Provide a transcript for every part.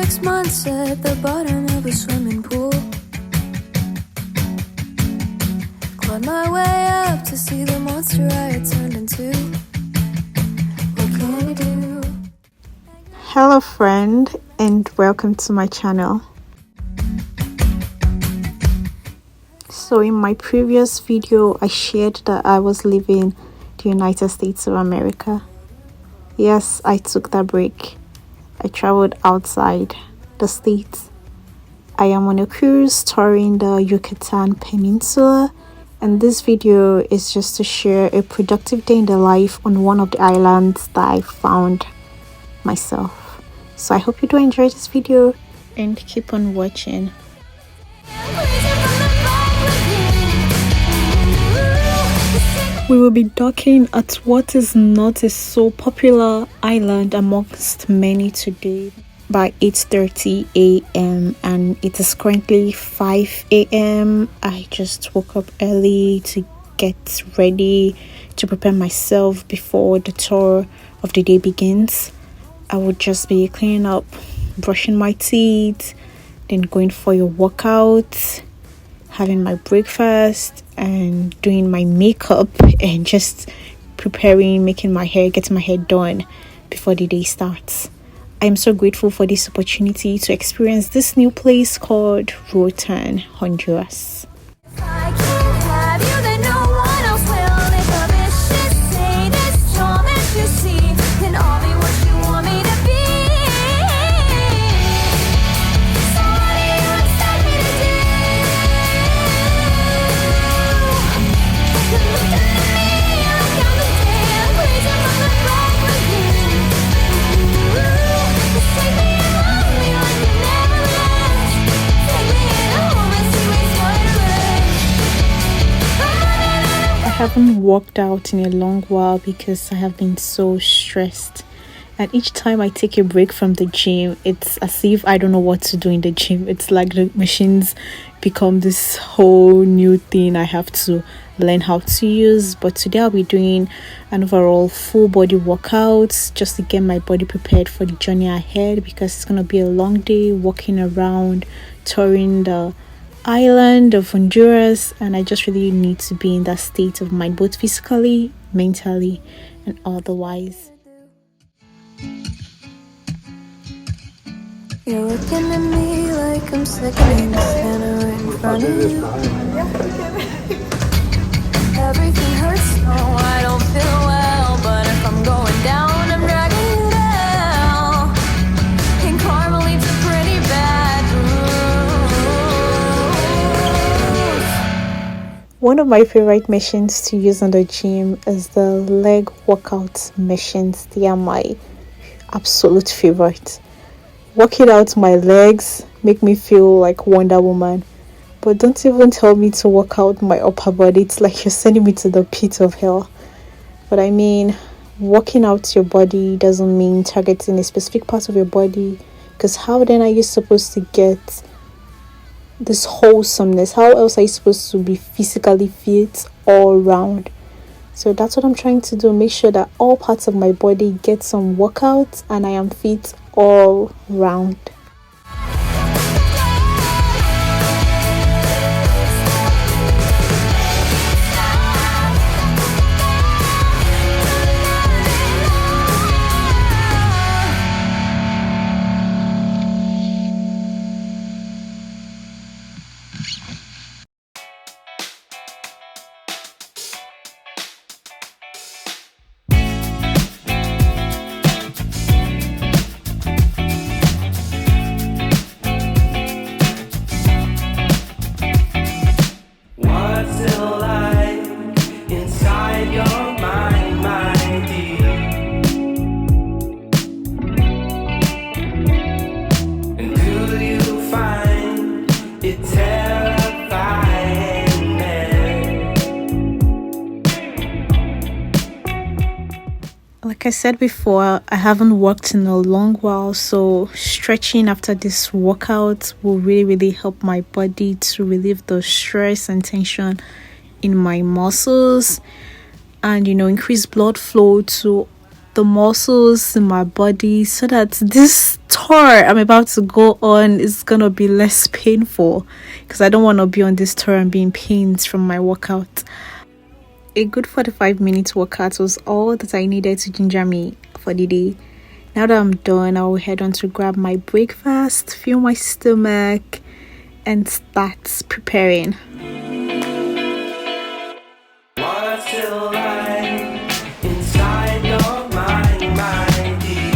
6 months at the bottom of a swimming pool. Clawed my way up to see the monster I had turned into. What can you do? Hello friend, and welcome to my channel. So in my previous video I shared that I was leaving the United States of America. Yes, I took that break. I traveled outside the states. I am on a cruise touring the Yucatan Peninsula, and this video is just to share a productive day in the life on one of the islands that I found myself. So I hope you do enjoy this video and keep on watching. We will be docking at what is not a so popular island amongst many today by 8:30 a.m. and it is currently 5 a.m. I just woke up early to get ready to prepare myself before the tour of the day begins. I would just be cleaning up, brushing my teeth, then going for your workout, having my breakfast, and doing my makeup and just preparing, making my hair, getting my hair done before the day starts. I am so grateful for this opportunity to experience this new place called Roatan, Honduras. I haven't worked out in a long while because I have been so stressed, and each time I take a break from the gym, it's as if I don't know what to do in the gym. It's like the machines become this whole new thing I have to learn how to use. But today I'll be doing an overall full body workout just to get my body prepared for the journey ahead, because it's gonna be a long day walking around touring the island of Honduras, and I just really need to be in that state of mind, both physically, mentally, and otherwise. You're looking at me like I'm sickening, standing right in front of you. Everything hurts, no, I don't feel well, but if I'm going down, I'm dragging you down. And karma leaves a pretty bad bruise. One of my favorite machines to use on the gym is the leg workout machines. They are my absolute favorite. Working out my legs make me feel like Wonder Woman. But don't even tell me to work out my upper body. It's like you're sending me to the pit of hell. But I mean, working out your body doesn't mean targeting a specific part of your body, because how then are you supposed to get this wholesomeness? How else are you supposed to be physically fit all round? So that's what I'm trying to do. Make sure that all parts of my body get some workout and I am fit all round. Like I said before, I haven't worked in a long while, so stretching after this workout will really help my body to relieve the stress and tension in my muscles, and increase blood flow to the muscles in my body so that this tour I'm about to go on is gonna be less painful, because I don't want to be on this tour and be in pains from my workout. A good 45-minute workout was all that I needed to ginger me for the day. Now that I'm done, I will head on to grab my breakfast, fill my stomach, and start preparing. What's it like inside your mind, my dear?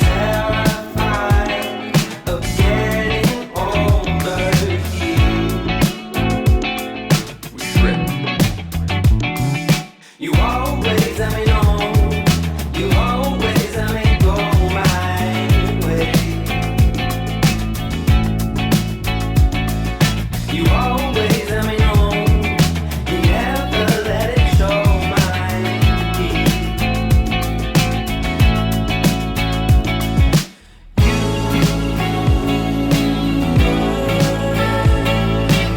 Terrified of getting over you. You always let me know. You always let me go my way. You always let me know. You never let it show my heat.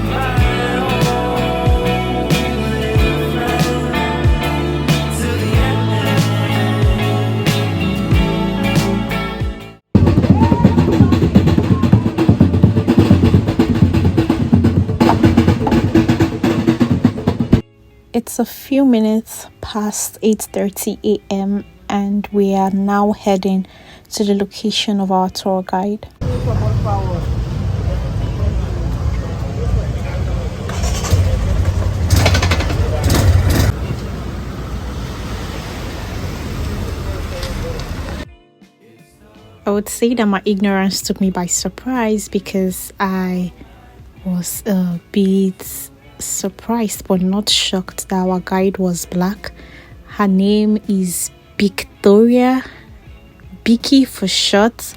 My only friend to the end. It's a few minutes past 8:30 a.m. and we are now heading to the location of our tour guide. I would say that my ignorance took me by surprise, because I was a bit surprised but not shocked that our guide was black. Her name is Victoria, Vicky for short.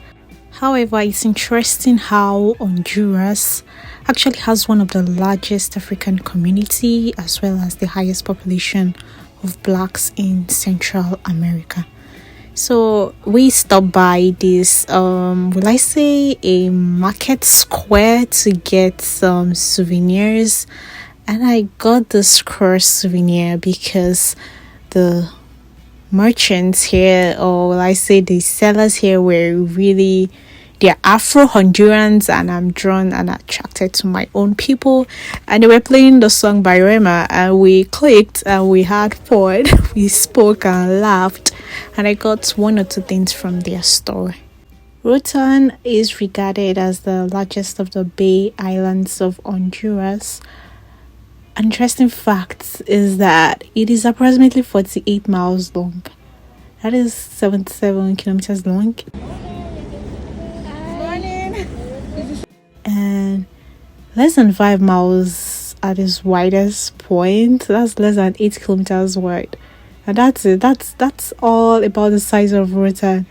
However, it's interesting how Honduras actually has one of the largest African community as well as the highest population of blacks in Central America. So we stopped by this will I say a market square to get some souvenirs, and I got this cross souvenir because the merchants here, or will I say the sellers here, were really, they're Afro-Hondurans, and I'm drawn and attracted to my own people. And they were playing the song by Rema, and we clicked and we had fun. We spoke and laughed, and I got one or two things from their store. Roatan is regarded as the largest of the Bay Islands of Honduras. An interesting fact is that it is approximately 48 miles long. That is 77 kilometers long. And less than 5 miles at its widest point. That's less than 8 kilometers wide. And that's it. That's all about the size of Roatan.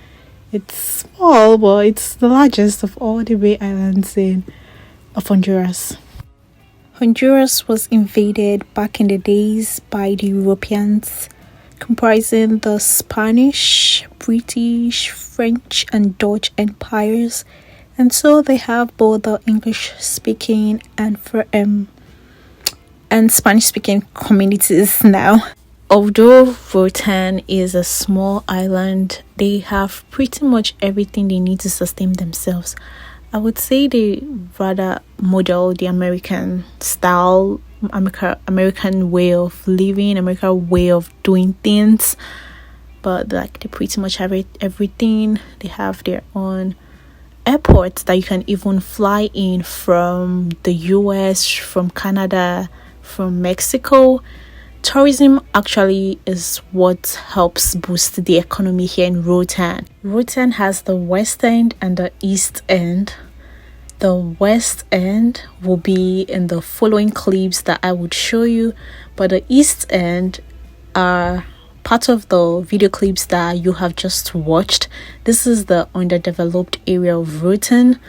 It's small, but it's the largest of all the Bay Islands of Honduras. Honduras was invaded back in the days by the Europeans, comprising the Spanish, British, French, and Dutch empires, and so they have both the English-speaking and Spanish-speaking communities now. Although Roatan is a small island, they have pretty much everything they need to sustain themselves. I would say they rather model the American style, American way of living, American way of doing things. But like they pretty much have everything. They have their own airports that you can even fly in from the US, from Canada, from Mexico. Tourism actually is what helps boost the economy here in Roatan. Roatan has the west end and the east end. The west end will be in the following clips that I would show you, but the east end are part of the video clips that you have just watched. This is the underdeveloped area of Roatan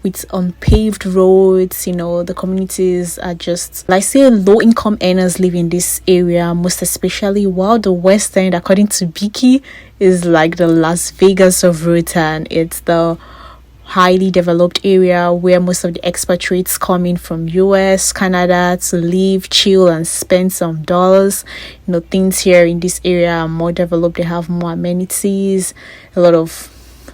with unpaved roads. The communities are just, like, say, low-income earners live in this area most especially, while the west end, according to Vicky, is like the Las Vegas of Roatan. It's the highly developed area where most of the expatriates come in from US, Canada to live, chill, and spend some dollars. Things here in this area are more developed. They have more amenities, a lot of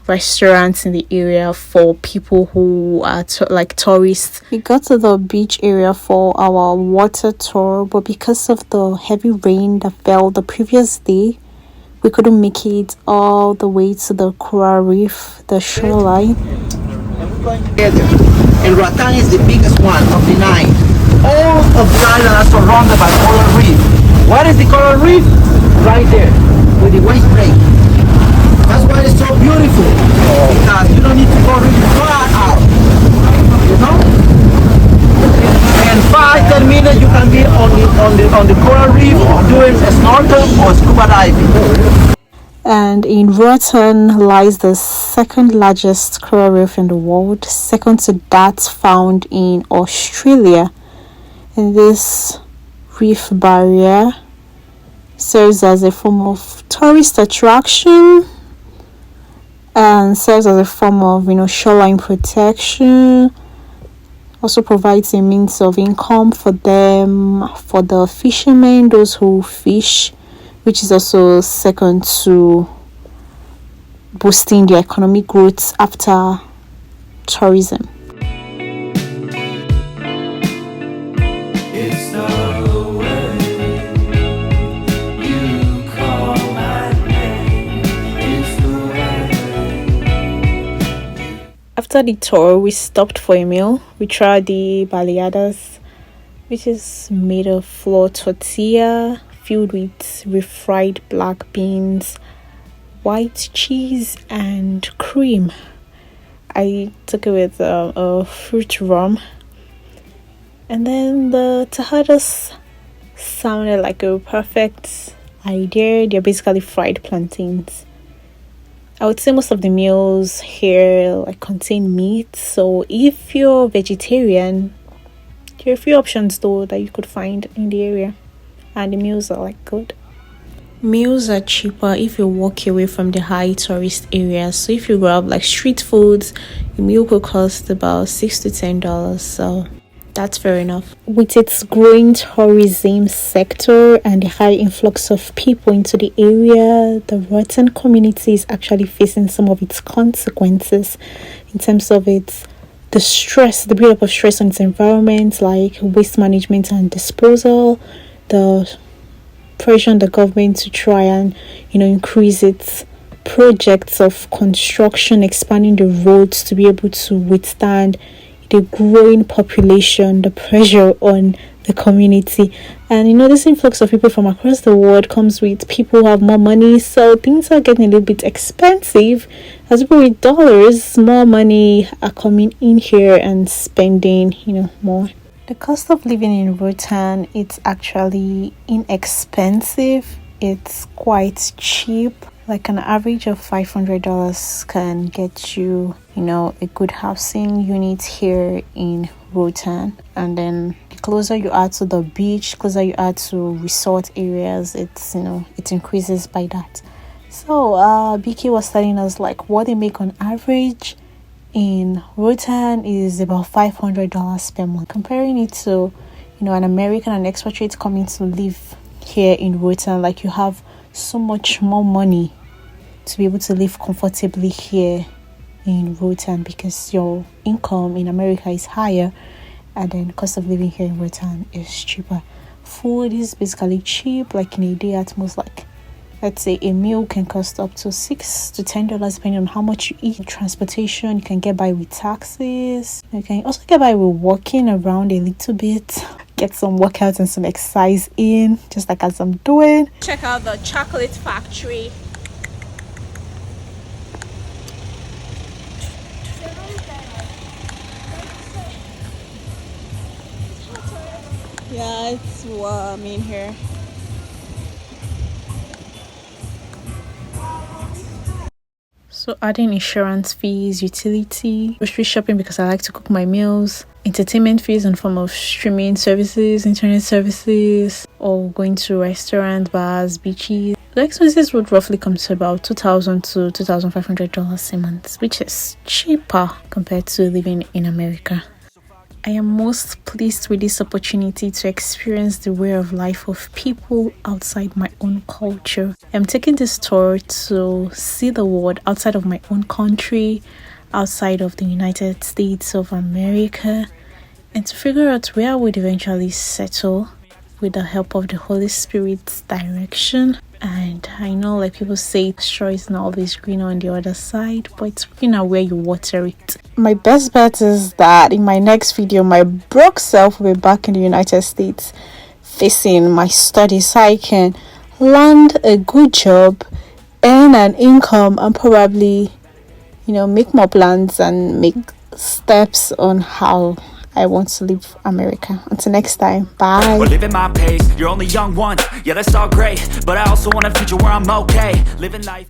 restaurants in the area for people who are like tourists. We got to the beach area for our water tour, but because of the heavy rain that fell the previous day, we couldn't make it all the way to the coral reef, the shoreline. And Roatan is the biggest one of the 9. All of the island are surrounded by coral reef. What is the coral reef? Right there, with the waste break. That's why it's so beautiful. Because you don't need to go really far out. You know? In 5-10 minutes you can be on the coral reef or doing a snorkel or scuba diving. And in Roatan lies the second largest coral reef in the world, second to that found in Australia. And this reef barrier serves as a form of tourist attraction and serves as a form of shoreline protection. Also provides a means of income for them, for the fishermen, those who fish, which is also second to boosting the economic growth after tourism. It's the way you call my name. It's the way. After the tour, we stopped for a meal. We tried the baleadas, which is made of flour tortilla filled with refried black beans, white cheese, and cream. I took it with a fruit rum. And then the tajadas sounded like a perfect idea. They're basically fried plantains. I would say most of the meals here contain meat. So if you're vegetarian, there are a few options though that you could find in the area. And the meals are good. Meals are cheaper if you walk away from the high tourist areas. So if you grab street foods, a meal could cost about $6 to $10. So that's fair enough. With its growing tourism sector and the high influx of people into the area, the Roatan community is actually facing some of its consequences in terms of the build-up of stress on its environment, like waste management and disposal, the pressure on the government to try and increase its projects of construction, expanding the roads to be able to withstand the growing population, the pressure on the community. And this influx of people from across the world comes with people who have more money, so things are getting a little bit expensive. As people with dollars, more money are coming in here and spending more. The cost of living in Roatan, it's actually inexpensive. It's quite cheap. Like an average of $500 can get you, a good housing unit here in Roatan. And then the closer you are to the beach, closer you are to resort areas, it's, it increases by that. So, BK was telling us what they make on average in Roatan is about $500 per month. Comparing it to, an American and expatriate coming to live here in Roatan, you have so much more money to be able to live comfortably here in Roatan because your income in America is higher and then the cost of living here in Roatan is cheaper. Food is basically cheap, in a day at most, let's say a meal can cost up to $6 to $10 depending on how much you eat. Transportation, you can get by with taxis. You can also get by with walking around a little bit, get some workouts and some exercise in, just as I'm doing. Check out the chocolate factory. Yeah, it's warm in here. So adding insurance fees, utility, grocery shopping because I like to cook my meals, entertainment fees in form of streaming services, internet services, or going to restaurants, bars, beaches. The expenses would roughly come to about $2,000 to $2,500 a month, which is cheaper compared to living in America. I am most pleased with this opportunity to experience the way of life of people outside my own culture. I'm taking this tour to see the world outside of my own country, outside of the United States of America, and to figure out where I would eventually settle with the help of the Holy Spirit's direction. And I know, like people say, straw is not always green on the other side, but it's looking at where you water it. My best bet is that in my next video, my broke self will be back in the United States facing my studies, so I can land a good job, earn an income, and probably, make more plans and make steps on how I want to leave America. Until next time, bye. We're living my pace, you're only young once, yeah that's all great, but I also want a future where I'm okay, living life.